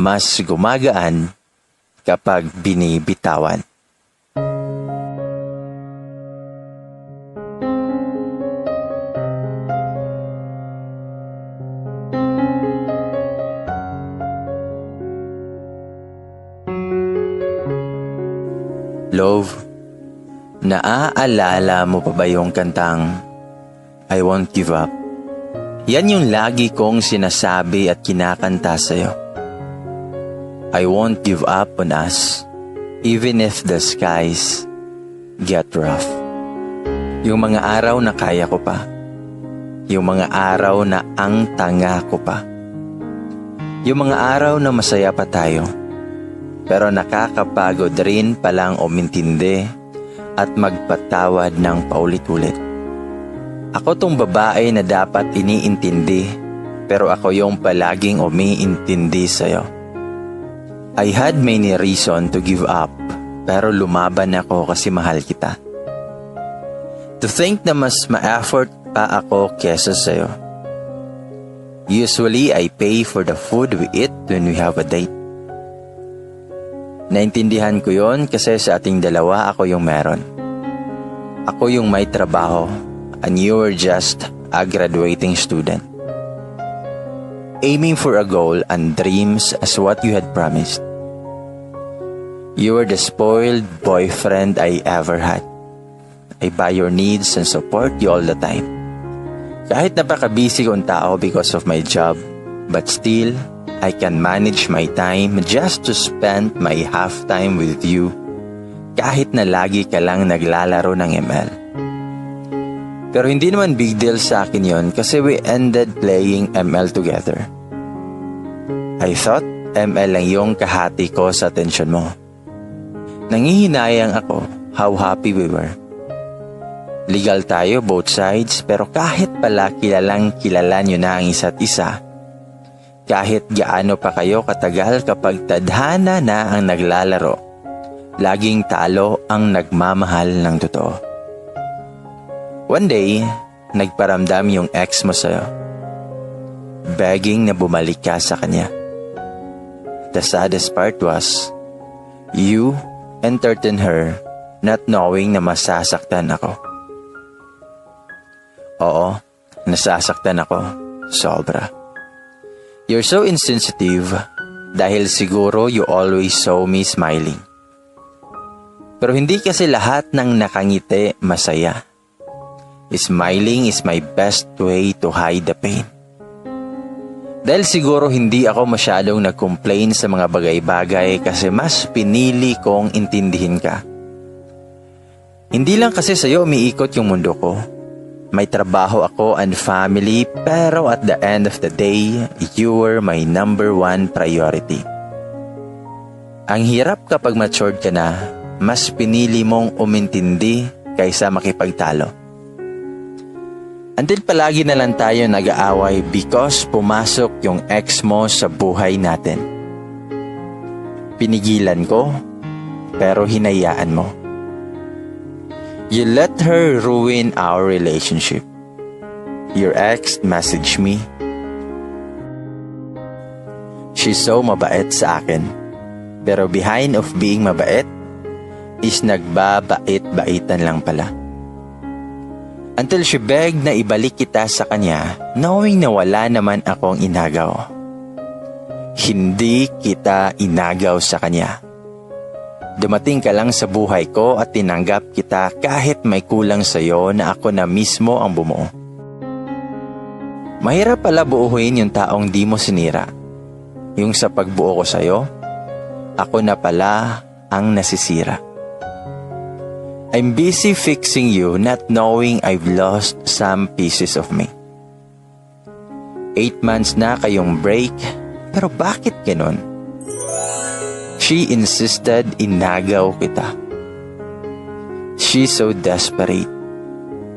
mas gumagaan kapag binibitawan. Love, naaalala mo pa ba yung kantang I Won't Give Up? Yan yung lagi kong sinasabi at kinakanta sa'yo. I won't give up on us, even if the skies get rough. Yung mga araw na kaya ko pa. Yung mga araw na ang tanga ko pa. Yung mga araw na masaya pa tayo. Pero nakakapagod rin palang umintindi at magpatawad ng paulit-ulit. Ako tong babae na dapat iniintindi, pero ako yung palaging umiintindi sa'yo. I had many reason to give up, pero lumaban ako kasi mahal kita. To think na mas ma-effort pa ako kesa sa'yo. Usually, I pay for the food we eat when we have a date. Naintindihan ko yon kasi sa ating dalawa ako yung meron. Ako yung may trabaho and you were just a graduating student. Aiming for a goal and dreams as what you had promised. You were the spoiled boyfriend I ever had. I buy your needs and support you all the time. Kahit napaka-busy kong tao because of my job, but still, I can manage my time just to spend my half time with you kahit na lagi ka lang naglalaro ng ML. Pero hindi naman big deal sa akin yon kasi we ended playing ML together. I thought ML lang yung kahati ko sa atensyon mo. Nangihinayang ako how happy we were. Legal tayo both sides pero kahit pala kilalang kilala nyo na ang isa't isa, kahit gaano pa kayo katagal kapag tadhana na ang naglalaro, laging talo ang nagmamahal ng totoo. One day, nagparamdam yung ex mo sa'yo, begging na bumalik ka sa kanya. The saddest part was, you entertained her not knowing na masasaktan ako. Oo, nasasaktan ako. Sobra. You're so insensitive dahil siguro you always saw me smiling. Pero hindi kasi lahat ng nakangiti masaya. Smiling is my best way to hide the pain. Dahil siguro hindi ako masyadong nag-complain sa mga bagay-bagay kasi mas pinili kong intindihin ka. Hindi lang kasi sa'yo umiikot yung mundo ko. May trabaho ako and family pero at the end of the day, you were my number one priority. Ang hirap kapag matured ka na, mas pinili mong umintindi kaysa makipagtalo. Until palagi na lang tayo nag-aaway because pumasok yung ex mo sa buhay natin. Pinigilan ko, pero hinayaan mo. You let her ruin our relationship. Your ex messaged me. She's so mabait sa akin. Pero behind of being mabait is nagbabait-baitan lang pala. Until she begged na ibalik kita sa kanya, knowing na wala naman akong inagaw. Hindi kita inagaw sa kanya. Dumating ka lang sa buhay ko at tinanggap kita kahit may kulang sa'yo na ako na mismo ang bumuo. Mahirap pala buuhin yung taong di mo sinira. Yung sa pagbuo ko sa'yo, ako na pala ang nasisira. I'm busy fixing you not knowing I've lost some pieces of me. 8 months na kayong break, pero bakit ganon? She insisted inagaw kita. She's so desperate.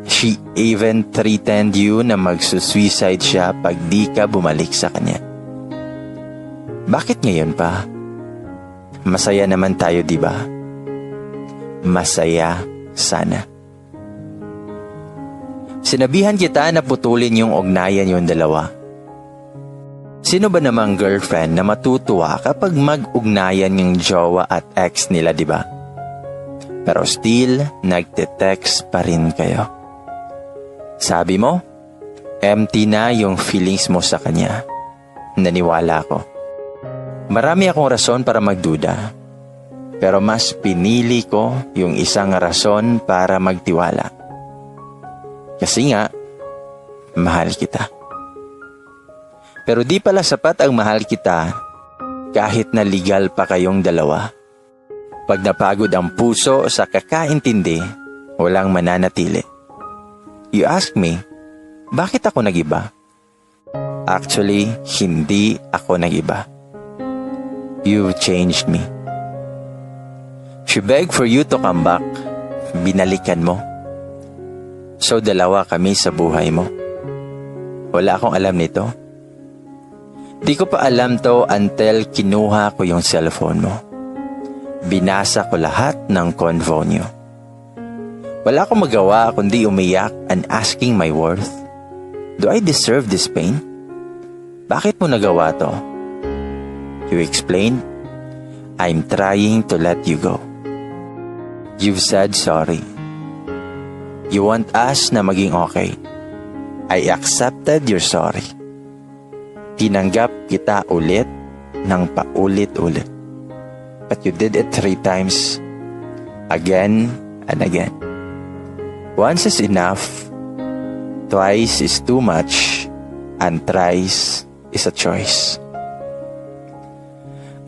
She even threatened you na magsusuicide siya pag di ka bumalik sa kanya. Bakit ngayon pa? Masaya naman tayo, di ba? Masaya sana. Sinabihan kita na putulin yung ugnayan yung dalawa. Sino ba namang girlfriend na matutuwa kapag mag-ugnayan yung jowa at ex nila, di ba? Pero still, nagte-text pa rin kayo. Sabi mo, empty na yung feelings mo sa kanya. Naniwala ko. Marami akong rason para magduda. Pero mas pinili ko yung isang rason para magtiwala. Kasi nga, mahal kita. Pero di pala sapat ang mahal kita kahit na legal pa kayong dalawa. Pag napagod ang puso sa kakaintindi, walang mananatili. You ask me, bakit ako nag-iba? Actually, hindi ako nag-iba. You've changed me. She begged for you to come back. Binalikan mo. So dalawa kami sa buhay mo. Wala akong alam nito. Di ko pa alam to until kinuha ko yung cellphone mo. Binasa ko lahat ng convo niyo. Wala akong magawa kundi umiyak and asking my worth. Do I deserve this pain? Bakit mo nagawa to? You explained, I'm trying to let you go. You've said sorry. You want us na maging okay. I accepted your sorry. Tinanggap kita ulit ng paulit-ulit. But you did it 3 times. Again and again. Once is enough. Twice is too much. And thrice is a choice.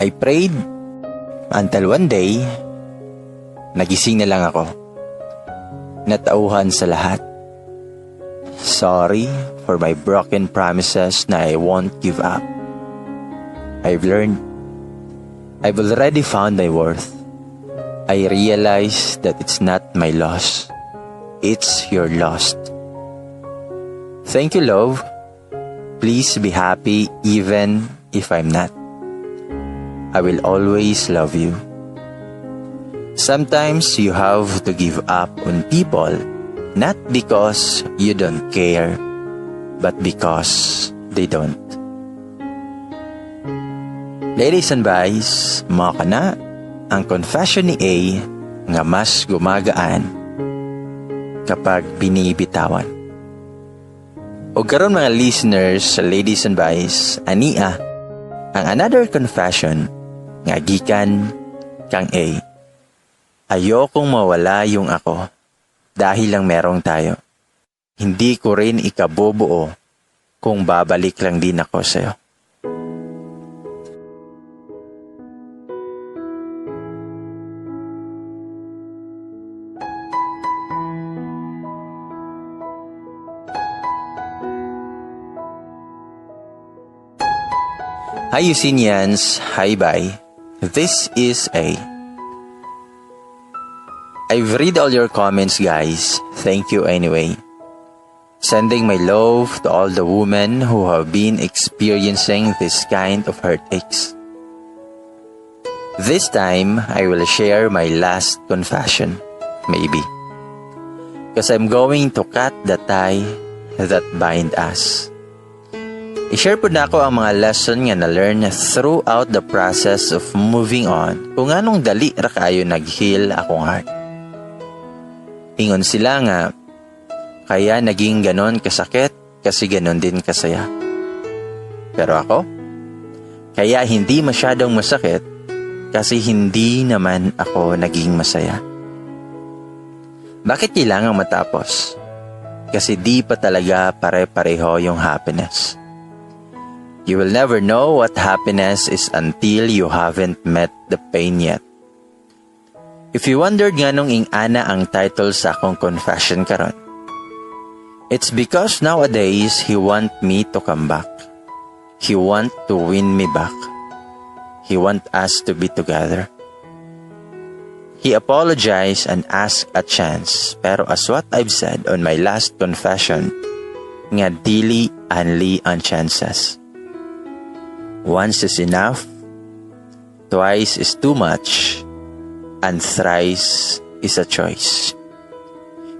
I prayed until one day, nagising na lang ako. Natauhan sa lahat. Sorry for my broken promises na I won't give up. I've learned. I've already found my worth. I realize that it's not my loss. It's your loss. Thank you, love. Please be happy even if I'm not. I will always love you. Sometimes you have to give up on people, not because you don't care, but because they don't. Ladies and boys, maka na ang confession ni A nga mas gumagaan kapag binibitawan. O karon mga listeners, ladies and boys, ania ang another confession nga gikan kang A. Ayokong mawala yung ako dahil lang merong tayo. Hindi ko rin ikabubuo kung babalik lang din ako sa'yo. Hi Usinians, hi bye. This is A. I've read all your comments guys, thank you anyway. Sending my love to all the women who have been experiencing this kind of heartaches. This time, I will share my last confession, maybe. Because I'm going to cut the tie that bind us. I-share po na ako ang mga lesson nga na-learn throughout the process of moving on kung anong dali ra kayo nag-heal akong heart. Ingon sila nga, kaya naging ganon kasakit kasi ganon din kasaya. Pero ako, kaya hindi masyadong masakit kasi hindi naman ako naging masaya. Bakit kailangang matapos? Kasi di pa talaga pare-pareho yung happiness. You will never know what happiness is until you haven't met the pain yet. If you wondered nga nung ing-ana ang title sa akong confession karon, it's because nowadays he want me to come back. He want to win me back. He want us to be together. He apologized and asked a chance, pero as what I've said on my last confession, nga dili only on chances. Once is enough, twice is too much, and thrice is a choice.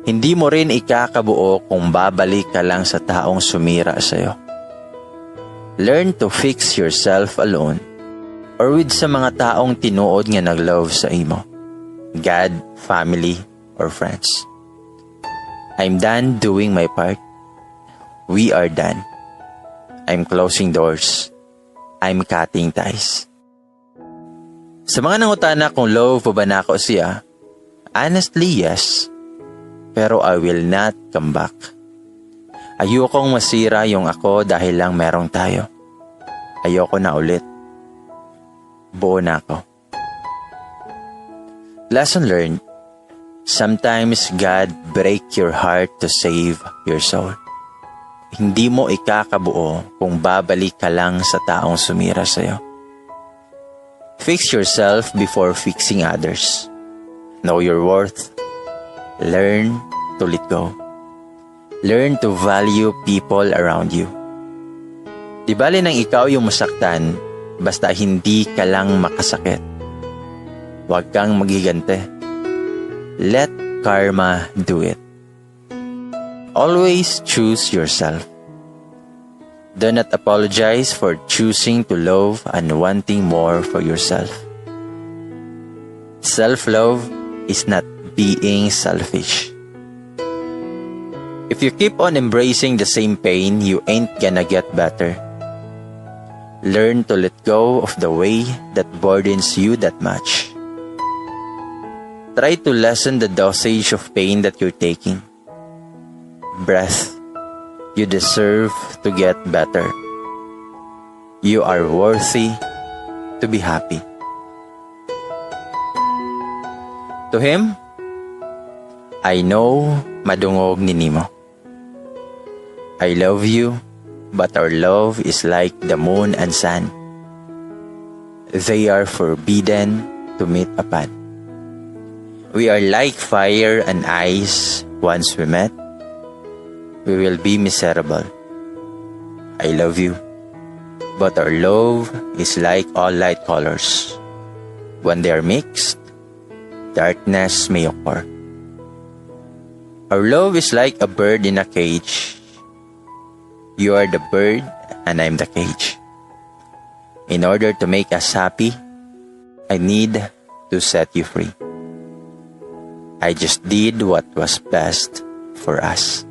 Hindi mo rin ikakabuo kung babalik ka lang sa taong sumira sa'yo. learn to fix yourself alone or with sa mga taong tinuod nga nag-love sa imo. God, family, or friends. I'm done doing my part. We are done. I'm closing doors. I'm cutting ties. Sa mga nangutana kung love pa ba na ako siya, honestly, yes. Pero I will not come back. Ayokong masira yung ako dahil lang merong tayo. Ayoko na ulit. Buo na ako. Lesson learned. Sometimes God break your heart to save your soul. Hindi mo ikakabuo kung babalik ka lang sa taong sumira sa'yo. Fix yourself before fixing others. Know your worth. Learn to let go. Learn to value people around you. Di bali nang ikaw yung masaktan, basta hindi ka lang makasakit. Huwag kang magigante. Let karma do it. Always choose yourself. Do not apologize for choosing to love and wanting more for yourself. Self-love is not being selfish. If you keep on embracing the same pain, you ain't gonna get better. Learn to let go of the way that burdens you that much. Try to lessen the dosage of pain that you're taking. Breath, you deserve to get better. You are worthy to be happy. To him, I know madungog ni Nimo. I love you, but our love is like the moon and sun. They are forbidden to meet upon. We are like fire and ice. Once we met, we will be miserable. I love you, but our love is like all light colors. When they are mixed, darkness may occur. Our love is like a bird in a cage. You are the bird and I'm the cage. In order to make us happy, I need to set you free. I just did what was best for us.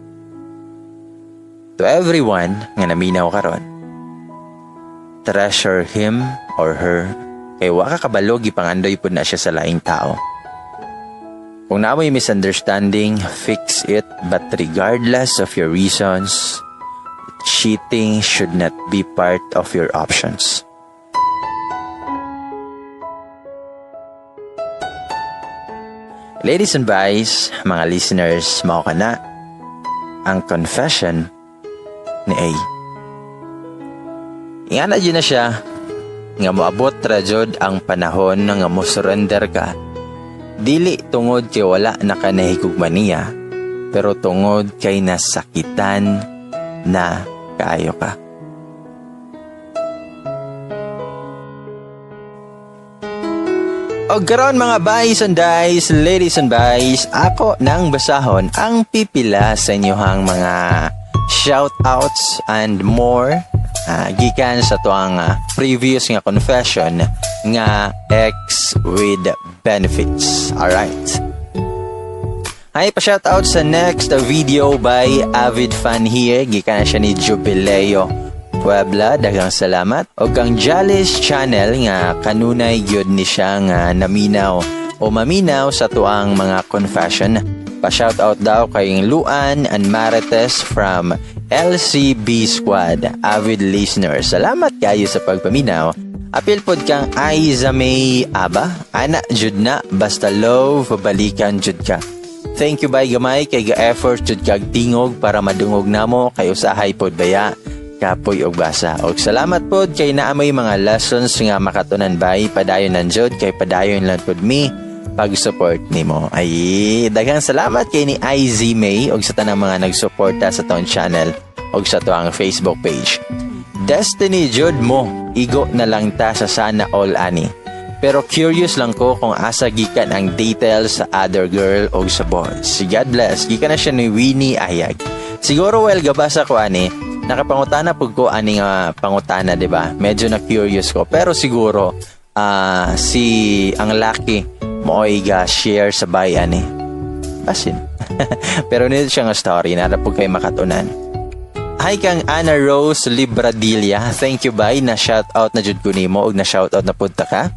To everyone nga naminaw karon, treasure him or her kay wa ka kabalo gipangandoy pud na siya sa laing tao. Kung namoy misunderstanding, fix it, but regardless of your reasons, cheating should not be part of your options. Ladies and boys, mga listeners, mao kana ang confession ni A. Ingana dyan na siya nga moabot ra jud ang panahon nga mo surrender ka. Dili tungod kay wala na ka nahigugma niya, pero tungod kay nasakitan na kaayo ka. O karon mga boys and guys, ladies and boys, ako nang basahon ang pipila sa inyohang mga shoutouts and more gikan sa tuang previous nga confession nga ex with benefits. Alright. Hi, pa-shoutout sa next video by Avid Fan here. Gikan na siya ni Jubileo Puebla, daghang salamat. O kang Jalis Channel nga kanunay gyud ni siya nga naminaw o maminaw sa tuang mga confession. Pa-shoutout daw kay Luan and Marites from LCB Squad, avid listeners. Salamat kayo sa pagpaminaw. Apil pod kang Aiza May Aba, ana jud na basta love balikan jud ka. Thank you bay gamay kay ga-effort jud kag tingog para madungog namo kay usahay pod baya kapoy og basa. Og salamat pod kay naamay mga lessons nga makatunan bay padayon nanjud kay padayon lang pod mi pag-support nimo. Ay daghang salamat kay ni IZ May og sa tanang mga nagsuporta sa taon channel og sa tuang Facebook page. Destiny jud mo, igo na lang ta sa sana all ani. Pero curious lang ko kung asa gikan ang details sa other girl o sa boys. God bless. Gikan na siya ni Winnie Ayag. Siguro gabasa ko ani, nakapangutana pud ko aning pangutana, di ba? Medyo na curious ko. Pero siguro si ang Lucky mo'y share sa bayan eh. Basin. Pero nito siya nga story na po kayo makatunan. Hi kang Ana Rose Libradilla. Thank you bay na shoutout na jud ko nimo og na shoutout na punta ka.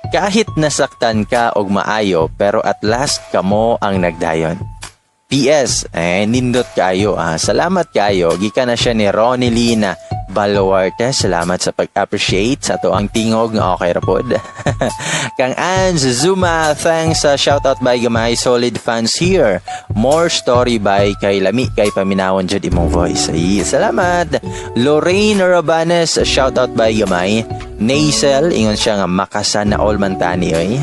Kahit nasaktan ka og maayo pero at last kamo ang nagdayon. PS, nindot kayo. Salamat kayo. Gikan na siya ni Ronilina Baluarte. Salamat sa pag-appreciate sa to ang tingog nga okay rapod. Kang Anz Zuma, thanks sa shoutout by gamay. Solid fans here. More story by kay Lami kay paminawon jud imong voice. Ay, salamat. Lorraine Rabanes, shoutout by gamay. Naisel, ingon siya nga makasan na all mantani oy.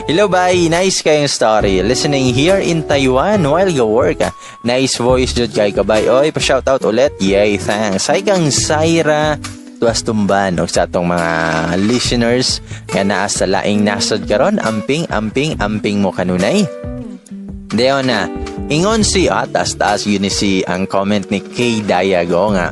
Hello bye, nice kayong story. Listening here in Taiwan while go work. Nice voice jud kay kabay oy. Pa-shoutout ulit. Yay, thanks. Hi kang Saira Tuas Tumban og sa atong mga listeners nga naa sa laing nasod karon amping mo kanunay. Deo na. Ingon si taas yun si ang comment ni Kay Dayago nga.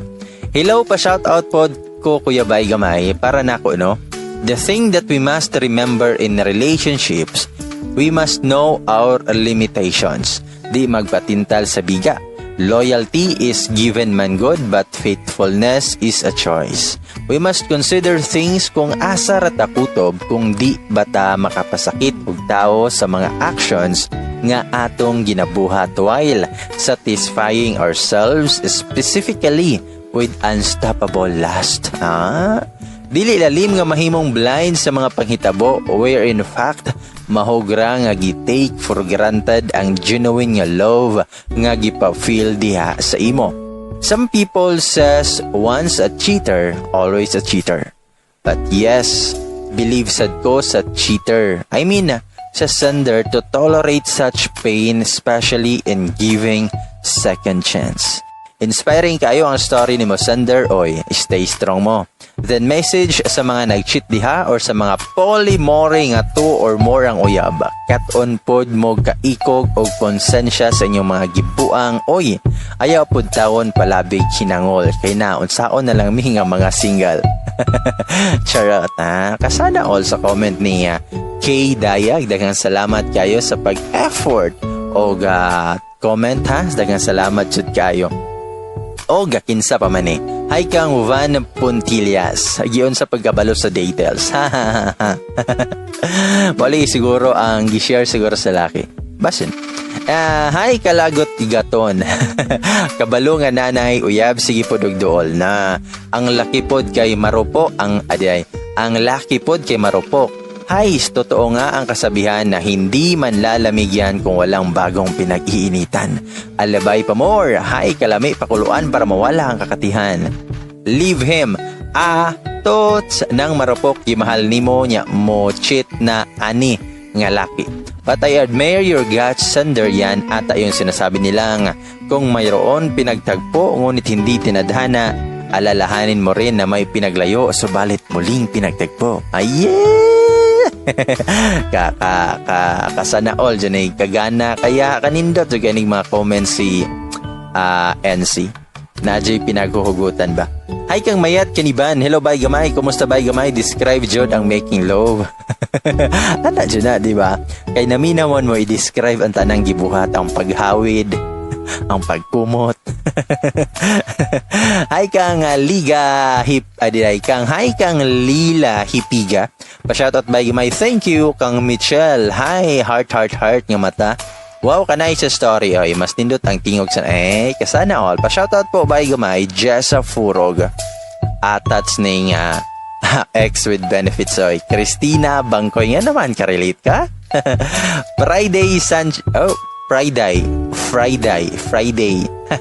Hello, pa-shoutout pod ko Kuya Bay Gamay para nako no. The thing that we must remember in relationships, we must know our limitations. Di magpatintal sa biga. Loyalty is given man good but faithfulness is a choice. We must consider things kung asa ra ta kutob kung di bata makapasakit og tao sa mga actions nga atong ginabuhat while satisfying ourselves specifically with unstoppable lust. Dili lalim nga mahimong blind sa mga panghitabo where in fact mahogra nga gi-take for granted ang genuine nga love nga gipa-feel diha sa imo. Some people says once a cheater, always a cheater. But yes, believe sad ko sa cheater. I mean, sa sender to tolerate such pain especially in giving second chance. Inspiring kayo ang story ni mo sender, oy, stay strong mo. Then message sa mga nag-cheat diha or sa mga polymorph nga 2 or more ang uyab. Katon pod mo kaikog o konsensya sa inyong mga gibuang, oy, ayaw pod tawon palabig hinangol kay naon saon na lang mi nga mga single. Charot ha. Kasana all sa comment ni Kay Dayag. Daghang salamat kayo sa pag-effort o comment ha. Daghang salamat jud kayo. O gakinsa pa man eh. Hi kang Van Puntillas. Giyon sa pagkabalo sa details. Wali siguro ang gi-share siguro sa laki. Basin. Hi kalagot tigaton. Kabalo nga nanay uyab sige pod og duol na ang laki pod kay marupo ang laki pod kay marupok. Hi, totoo nga ang kasabihan na hindi man lalamig yan kung walang bagong pinag-iinitan. Alabay pa more. Hi, kalami pakuluan para mawala ang kakatihan. Leave him. Tots nang marupok gimahal nimo nya mo cheat na ani nga laki. But I admire your guts, sender yan ata yung sinasabi nilang kung mayroon pinagtagpo ngunit hindi tinadhana, alalahanin mo rin na may pinaglayo subalit muling pinagtagpo. Kasana all dyan ay kagana kaya kanindot so ganing mga comments si NC Najay pinaghuhugutan ba. Hi kang mayat kaniban. Hello bay gamay. Kumusta bay gamay? Describe jud ang making love. Ana jud na di ba? Kay naminawon mo i-describe ang tanang gibuhat, ang paghawid, ang pagkumot. Hi kang kang Lila Hipiga. Pa-shoutout by my thank you kang Michelle. Hi, heart nga mata. Wow, kanay sa story oy. Mas nindot ang tingog sa kasana all. Pa-shoutout po by gamay Jessa Furog. Atats ning ex with benefits oy. Christina Bangkoy nga naman ka-relate ka? Friday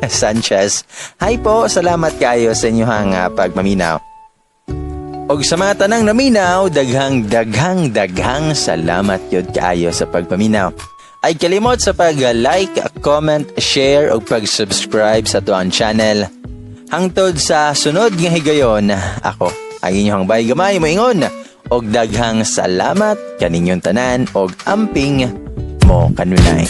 Sanchez. Hi po, salamat kayo sa inyong pagmaminaw. Og sa mga tanang naminaw, daghang salamat yun kayo sa pagpaminaw. Ay kalimot sa pag-like, comment, share o pag-subscribe sa tuang channel. Hangtod sa sunod nga higayon, ako ay inyong bay gamay moingon. Og daghang salamat kaninyong tanan og amping mo kanunay.